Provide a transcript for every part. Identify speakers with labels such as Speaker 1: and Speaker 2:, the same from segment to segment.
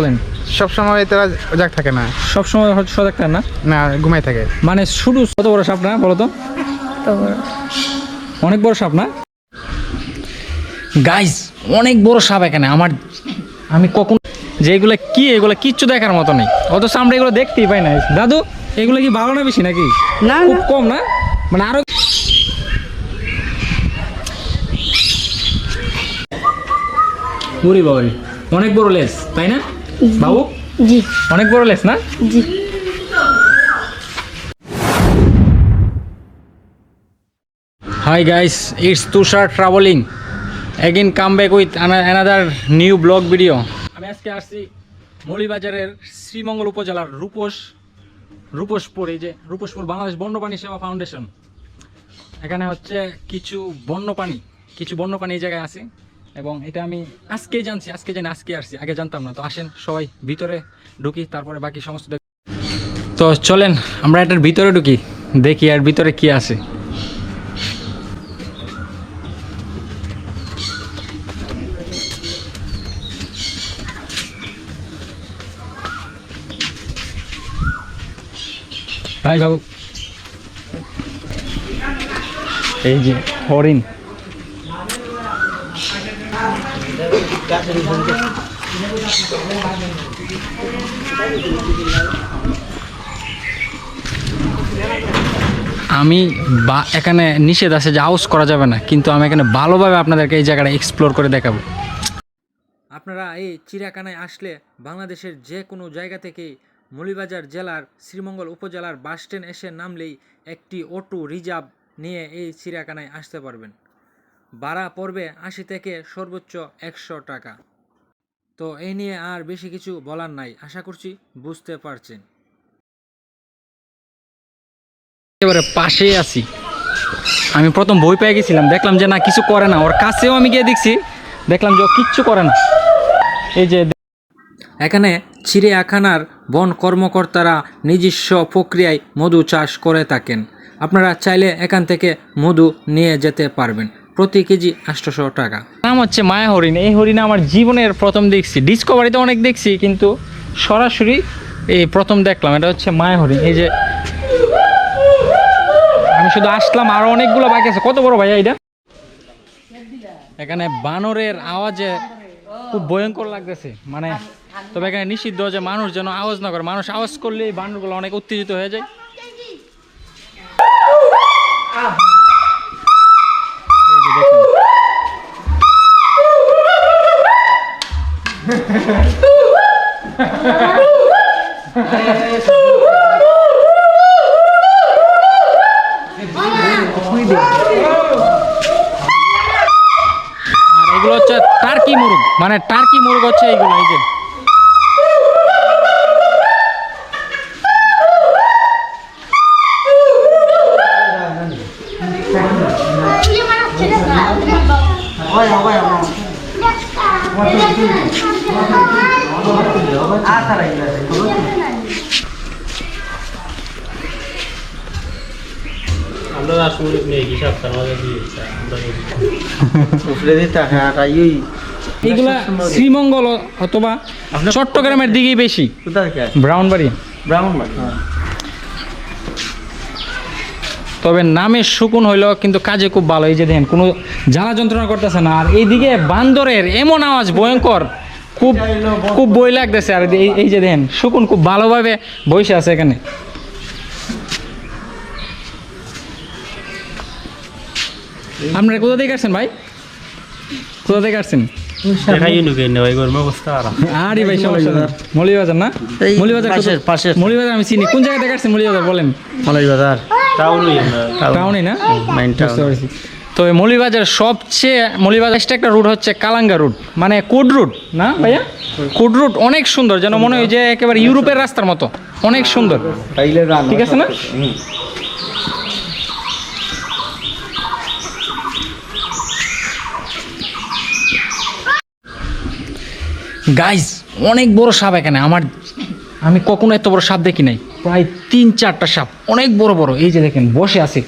Speaker 1: বলেন
Speaker 2: সব সময় তারা জাগ থাকে না,
Speaker 1: সব সময় সজাগ থাকে না,
Speaker 2: না ঘুমাই থাকে।
Speaker 1: মানে শুধু কত বড় সাপ না বলো তো? অনেক বড় সাপ না গাইস, অনেক বড় সাপ এখানে। আমি কখন যে এগুলো কি, এগুলো কিচ্ছু দেখার মতো নেই, অথচ আমরা এগুলো দেখতেই পাই না। দাদু এগুলো কি ভালো না বেশি নাকি?
Speaker 3: না
Speaker 1: খুব কম না, মানে আরো বুড়ি বাবারি অনেক বড় লেস তাই না বাবু?
Speaker 3: জি
Speaker 1: অনেক বড় লেস না?
Speaker 3: জি।
Speaker 1: Hi guys, it's Tushar traveling. Again come back with another new blog video. আমি আজকে আসছি মৌলভীবাজারের শ্রীমঙ্গল উপজেলার রূপসপুর, এই যে রূপসপুর বাংলাদেশ বন্যপ্রাণী সেবা ফাউন্ডেশন। এখানে হচ্ছে কিছু বন্যপ্রাণী এই জায়গায় আছে এবং এটা আমি আজকেই জানছি, আজকে আসছি, আগে জানতাম না। তো আসেন সবাই ভিতরে ঢুকি, তারপরে বাকি সমস্ত তো চলেন আমরা এটার ভিতরে ঢুকি, দেখি আর ভিতরে কি আছে। ভাই বাবু, এই যে হরিণ, আমি এখানে নিষেধ আছে যে আউজ করা যাবে না, কিন্তু আমি এখানে ভালোভাবে আপনাদেরকে এই জায়গাটা এক্সপ্লোর করে দেখাবো। আপনারা এই চিড়িয়াখানায় আসলে বাংলাদেশের যে কোনো জায়গা থেকেই মৌলভীবাজার জেলার শ্রীমঙ্গল উপজেলার বাস স্ট্যান্ড এসে নামলেই একটি অটো রিজার্ভ নিয়ে এই চিড়িয়াখানায় আসতে পারবেন। ভাড়া পড়বে 80 থেকে সর্বোচ্চ 100 টাকা। তো এই নিয়ে আর বেশি কিছু বলার নাই, আশা করছি বুঝতে পারছেন। এবারে পাশেই আছি, আমি প্রথম ভয় পেয়ে গেছিলাম, দেখলাম যে না কিছু করে না, ওর কাছেও আমি গিয়ে দেখছি, দেখলাম যে ও কিচ্ছু করে না। এই যে এখানে চিড়িয়াখানার বন কর্মকর্তারা নিজস্ব প্রক্রিয়ায় মধু চাষ করে থাকেন। আপনারা চাইলে এখান থেকে মধু নিয়ে যেতে পারবেন, প্রতি কেজি 800 টাকা। নাম হচ্ছে মায়া হরিণ। এই হরিণ আমার জীবনের প্রথম দেখছি, ডিসকভারিতে অনেক দেখছি কিন্তু সরাসরি এই প্রথম দেখলাম। এটা হচ্ছে মায়া হরিণ। এই যে আমি শুধু আসলাম, আরো অনেকগুলো বাকি আছে। কত বড় ভাইয়া এটা? এখানে বানরের আওয়াজে খুব ভয়ঙ্কর লাগতেছে, মানে তবে এখানে নিষিদ্ধ যে মানুষ যেন আওয়াজ না করে, মানুষ আওয়াজ করলে এই বানরগুলো অনেক উত্তেজিত হয়ে যায়। এই যে দেখুন, আর এগুলো হচ্ছে টার্কি মুরগ, মানে টার্কি মুরগ হচ্ছে এইগুলো। এই যে এইগুলা শ্রীমঙ্গল অথবা চট্টগ্রামের দিকেই বেশি, ব্রাউনবাড়ি। তবে নামে শকুন হইলেও কিন্তু কাজে খুব ভালো। এই যে দেখেন কোনো জ্বালা যন্ত্রণা করতেছে না। আর এইদিকে বান্দরের এমন আওয়াজ ভয়ঙ্কর, খুব খুব বই লাগতেছে। আর এই যে দেখেন শকুন খুব ভালোভাবে বসে আছে এখানে। আপনারা কোথা থেকে আসছেন ভাই? কোথা থেকে আসছেন? আরে ভাই সমস্যা না, মৌলভীবাজার না? মৌলভীবাজার আমি চিনি। কোন জায়গা থেকে আসছেন মৌলভীবাজার বলেন? টাউনই না? তো মৌলভীবাজার সবচেয়ে মৌলভীবাজার একটা রুট হচ্ছে কালাঙ্গা রুট, মানে কোড রুট না ভাইয়া? কোড রুট অনেক সুন্দর, যেন মনে হয় যে একেবারে ইউরোপের রাস্তার মতো, অনেক সুন্দর। ঠিক আছে না? গাইজ অনেক বড় সাপ এখানে। আমি কখনো এত বড় সাপ দেখি নাই, প্রায় 3-4টা সাপ, অনেক বড় বড়। এই যে দেখেন বসে আছে।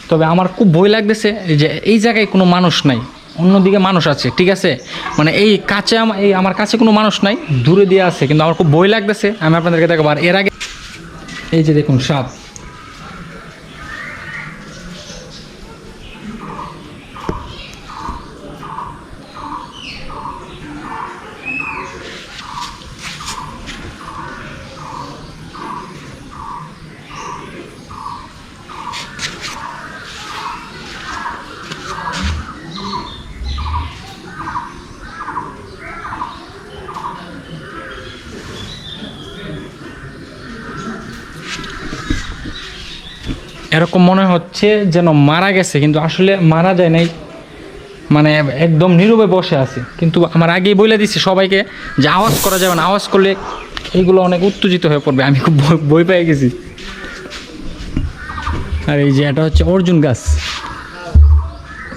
Speaker 1: তবে আমার খুব ভয় লাগতেছে যে এই জায়গায় কোনো মানুষ নাই, অন্যদিকে মানুষ আছে, ঠিক আছে? মানে এই কাছে এই আমার কাছে কোনো মানুষ নাই, দূরে দিয়ে আছে, কিন্তু আমার খুব ভয় লাগতেছে। আমি আপনাদেরকে দেখাবো। আর এর আগে এই যে দেখুন সাপ, এরকম মনে হচ্ছে যেন মারা গেছে, কিন্তু আসলে মারা যায় নাই, মানে একদম নীরবে বসে আছে। কিন্তু আমার আগেই বলে দিচ্ছি সবাইকে যে আওয়াজ করা যাবে না, আওয়াজ করলে এইগুলো অনেক উত্তেজিত হয়ে পড়বে। আমি খুব ভয় পেয়ে গেছি। আর এই যে এটা হচ্ছে অর্জুন গাছ,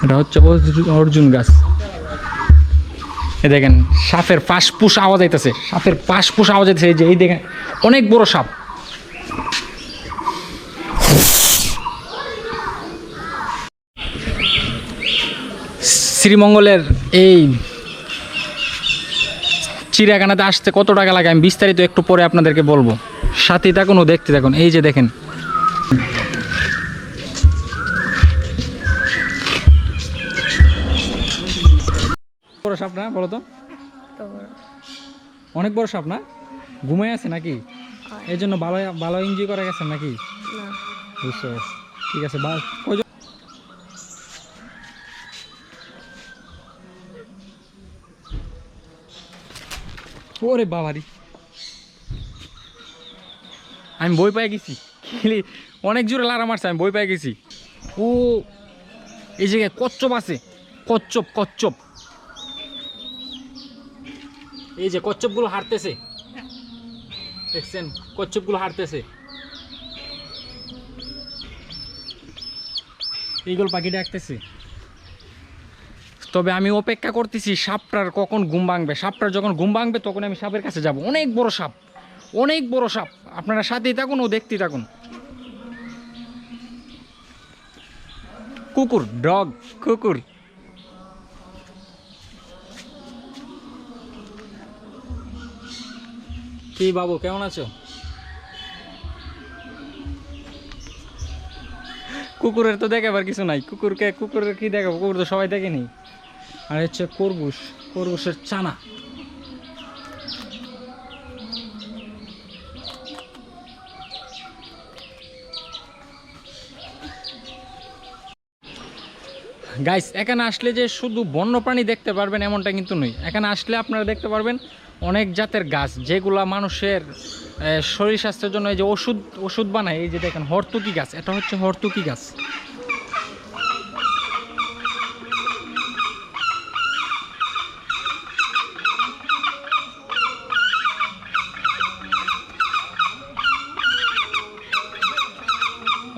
Speaker 1: এটা হচ্ছে অর্জুন গাছ। এই দেখেন সাপের পাশপুশ আওয়াজ আইতেছে, সাপের পাশপুশ আওয়াজ আইতেছে। এই যে এই দেখেন অনেক বড় সাপ। শ্রীমঙ্গলের এই চিড়িয়াখানাতে আসতে কত টাকা লাগে আমি বিস্তারিত একটু পরে আপনাদেরকে বলবো। সাথে থাকুন ও দেখতে থাকুন। এই যে দেখেন বড় সাপ না, বলো তো? অনেক বড় সাপ না? ঘুমাই আছে নাকি? এই জন্য ভালো ভালো এনজয় করে গেছেন নাকি? বুঝতে পারছি, ঠিক আছে। ওরে বাবারি, আমি বই পেয়ে গেছি, অনেক জোরে লারা মারছে, আমি বই পেয়ে গেছি। ও এই জায়গায় কচ্ছপ আছে, কচ্ছপ কচ্ছপ। এই যে কচ্ছপগুলো হাঁটতেছে, দেখছেন? কচ্ছপগুলো হাঁটতেছে। এইগুলো পাখি ডাকতেছে। তবে আমি অপেক্ষা করতেছি সাপটার কখন ঘুম ভাঙবে। সাপটার যখন ঘুম ভাঙবে তখন আমি সাপের কাছে যাব। অনেক বড় সাপ, অনেক বড় সাপ। আপনারা সাথেই থাকুন ও দেখতেই থাকুন। কুকুর, ডগ, কুকুর। কি বাবু, কেমন আছো? কুকুরের তো দেখাবার কিছু নাই। কুকুরের কি দেখাবো? কুকুর তো সবাই দেখেনি। আর হচ্ছে খরগোশ, খরগোশের চানা। গাইস, এখানে আসলে যে শুধু বন্যপ্রাণী দেখতে পারবেন এমনটা কিন্তু নয়। এখানে আসলে আপনারা দেখতে পারবেন অনেক জাতের গাছ, যেগুলা মানুষের শরীর স্বাস্থ্যের জন্য এই যে ওষুধ বানায়। এই যে দেখেন হরতুকি গাছ, এটা হচ্ছে হরতুকি গাছ।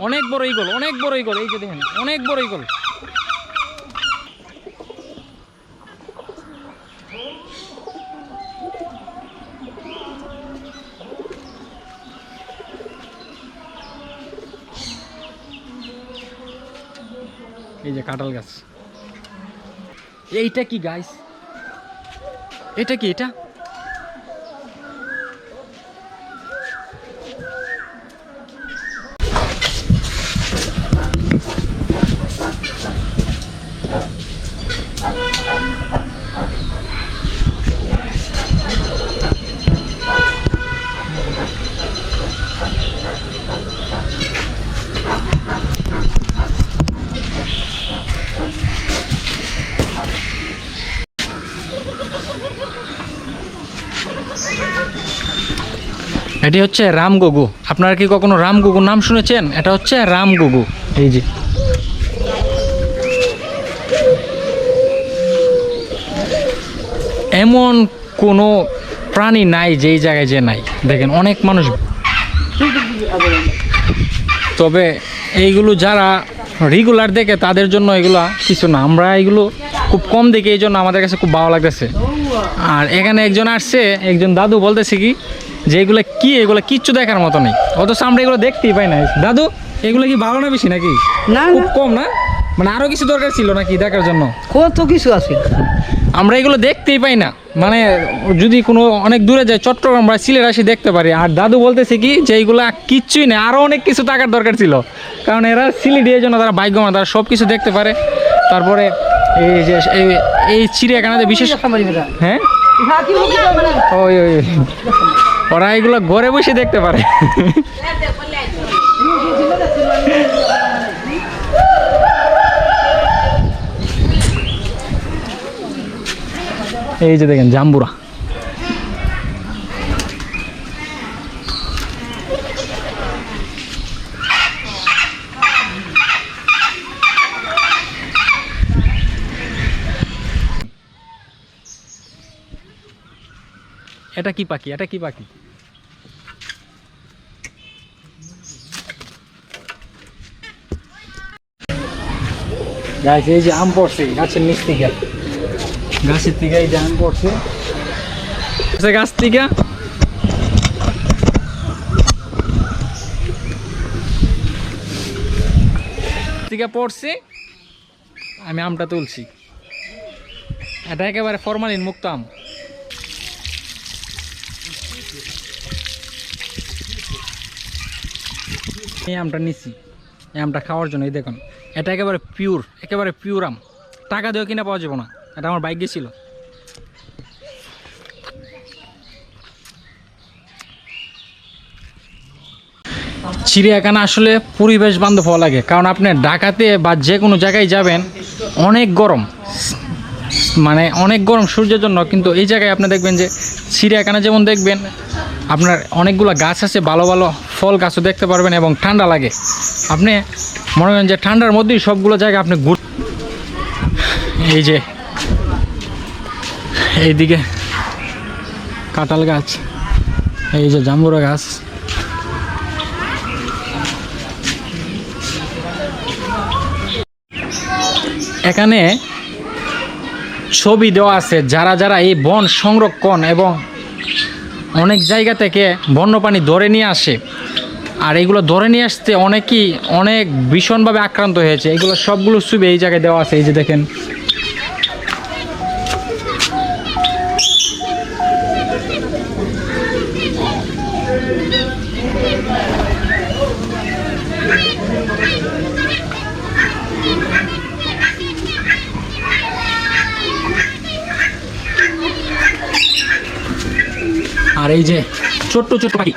Speaker 1: অনেক বড় ঈগল, অনেক বড় ঈগল। এই যে দেখেন অনেক বড় ঈগল। এই যে কাঁঠাল গাছ। এইটা কি গাইস? এটা কি? এটা এটি হচ্ছে রামগগু। আপনারা কি কখনো রামগগু নাম শুনেছেন? এটা হচ্ছে রামগগু। এই যে এমন কোনো প্রাণী নাই যেই জায়গায় যে নাই। দেখেন অনেক মানুষ। তবে এইগুলো যারা রেগুলার দেখে তাদের জন্য এগুলো কিছু না। আমরা এগুলো খুব কম দেখি, এই জন্য আমাদের কাছে খুব ভালো লাগতেছে। আর এখানে একজন আসছে, একজন দাদু বলতেছে কি যে এগুলো কি, এগুলো কিচ্ছু দেখার মতো নেই, অথচ আমরা এগুলো দেখতেই পাই না। দাদু, এগুলো কি ভালো না বেশি নাকি?
Speaker 3: না,
Speaker 1: খুব কম না? মানে আরো কিছু দরকার ছিল নাকি দেখার জন্য?
Speaker 3: কত কিছু আছে।
Speaker 1: আমরা এগুলো দেখতেই পাই না, মানে যদি কোনো অনেক দূরে যায় চট্টগ্রাম বা সিলেট আসি দেখতে পারি। আর দাদু বলতেছে কি যে এইগুলা কিচ্ছুই নেই, আরও অনেক কিছু টাকার দরকার ছিল, কারণ এরা সিলেটি এই জন্য তারা ভাগ্যবান, তারা সব কিছু দেখতে পারে। তারপরে এই যে এই চিড়িয়াখানাতে বিশেষ, হ্যাঁ ওই ওই ওরা এগুলো ঘরে বসে দেখতে পারে। এই যে দেখেন জাম্বুরা, এটা কি পাখি? এটা কি পাখি? গাছ, এই যে আম পড়ছে গাছের নিচ থেকে, গাছের থেকে এই যে আম পড়ছে গাছ থেকে পড়ছে, আমি আমটা তুলছি। এটা একেবারে ফরমালিন মুক্ত আম। এই আমটা নিচ্ছি, এই আমটা খাওয়ার জন্য। এই দেখুন, এটা একেবারে পিওর আম, টাকা দিয়েও কিনা পাওয়া যাবে না। এটা আমার বাইক গেছিল। চিড়িয়াখানা আসলে পরিবেশ বান্ধব হওয়া লাগে, কারণ আপনি ঢাকাতে বা যে কোনো জায়গায় যাবেন অনেক গরম, মানে অনেক গরম সূর্যের জন্য, কিন্তু এই জায়গায় আপনি দেখবেন যে চিড়িয়াখানা যেমন দেখবেন আপনার অনেকগুলো গাছ আছে, ভালো ভালো ফল গাছও দেখতে পারবেন এবং ঠান্ডা লাগে। আপনি মনে করেন যে ঠান্ডার মধ্যেই সবগুলো জায়গা আপনি এই যে এইদিকে কাঁঠাল গাছ, এই যে জাম্বুরা গাছ, এখানে ছবি দেওয়া আছে যারা যারা এই বন সংরক্ষণ এবং অনেক জায়গা থেকে বন্যপ্রাণী ধরে নিয়ে আসে, আর এগুলো ধরে নিয়ে আসতে অনেকেই অনেক ভীষণভাবে আক্রান্ত হয়েছে। এগুলো সবগুলো ছবি এই জায়গায় দেওয়া আছে, এই যে দেখেন। আর এই যে ছোট্ট ছোট্ট পাখি,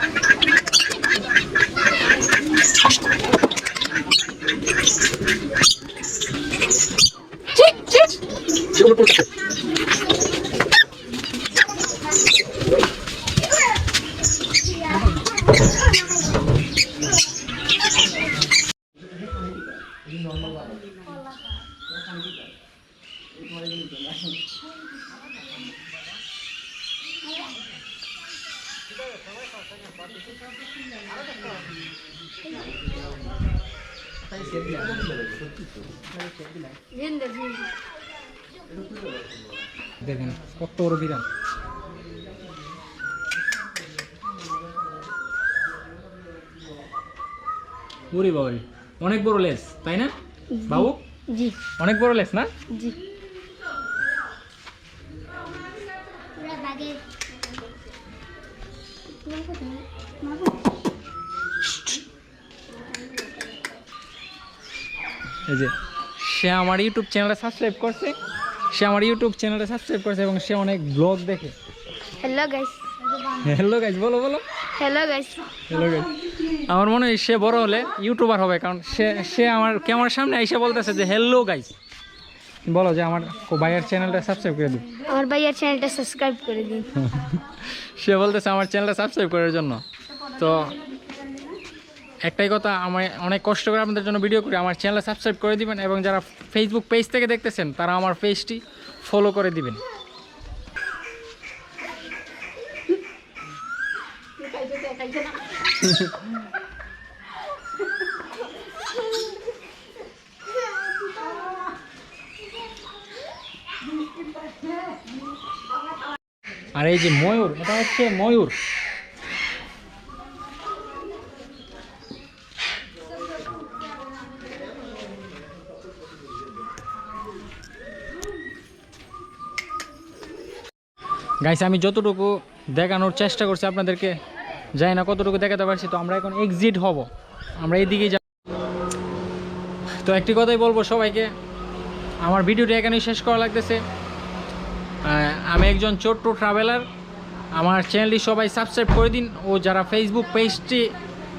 Speaker 1: দেখেন কত বড় বিড়াল। ওরে বাবা, অনেক বড় লেজ, তাই না বাবু?
Speaker 4: জি
Speaker 1: অনেক বড় লেজ না?
Speaker 4: জি।
Speaker 1: এই যে সে আমার ইউটিউব চ্যানেলে সাবস্ক্রাইব করছে, এবং সে অনেক ব্লগ দেখে।
Speaker 4: Hello guys.
Speaker 1: হ্যালো গাইস বলো বলো।
Speaker 4: Hello guys.
Speaker 1: Hello guys. আমার মনে হয় সে বড় হলে ইউটিউবার হবে, কারণ সে আমার ক্যামেরার সামনে এসে বলতেছে যে হ্যালো গাইস। বলো যে আমার ভাইয়ের চ্যানেলটা সাবস্ক্রাইব করে দিন।
Speaker 4: আমার ভাইয়ের চ্যানেলটা সাবস্ক্রাইব করে দিন।
Speaker 1: সে বলতেছে আমার চ্যানেলটা সাবস্ক্রাইব করার জন্য। তো একটাই কথা, আমি অনেক কষ্ট করে আপনাদের জন্য ভিডিও করি, আমার চ্যানেলটা সাবস্ক্রাইব করে দিবেন, এবং যারা ফেসবুক পেজ থেকে দেখতেছেন তারা আমার পেজটি ফলো করে দিবেন। আর এই যে ময়ূর, এটা হচ্ছে ময়ূর। গাইস আমি যতটুকু দেখানোর চেষ্টা করছি আপনাদেরকে, জানি না কতটুকু দেখাতে পারছি। তো আমরা এখন এক্সিট হব, আমরা এইদিকেই যাব। তো একটি কথাই বলবো সবাইকে, আমার ভিডিওটা এখানেই শেষ করা লাগতেছে। আমি একজন ছোট্ট ট্রাভেলার, আমার চ্যানেলটি সবাই সাবস্ক্রাইব করে দিন, ও যারা ফেসবুক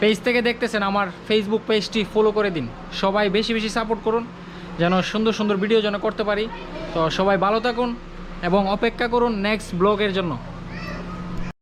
Speaker 1: পেজ থেকে দেখতেছেন আমার ফেসবুক পেজটি ফলো করে দিন। সবাই বেশি বেশি সাপোর্ট করুন, যেন সুন্দর সুন্দর ভিডিও যেন করতে পারি। তো সবাই ভালো থাকুন এবং অপেক্ষা করুন নেক্সট ব্লগের জন্য।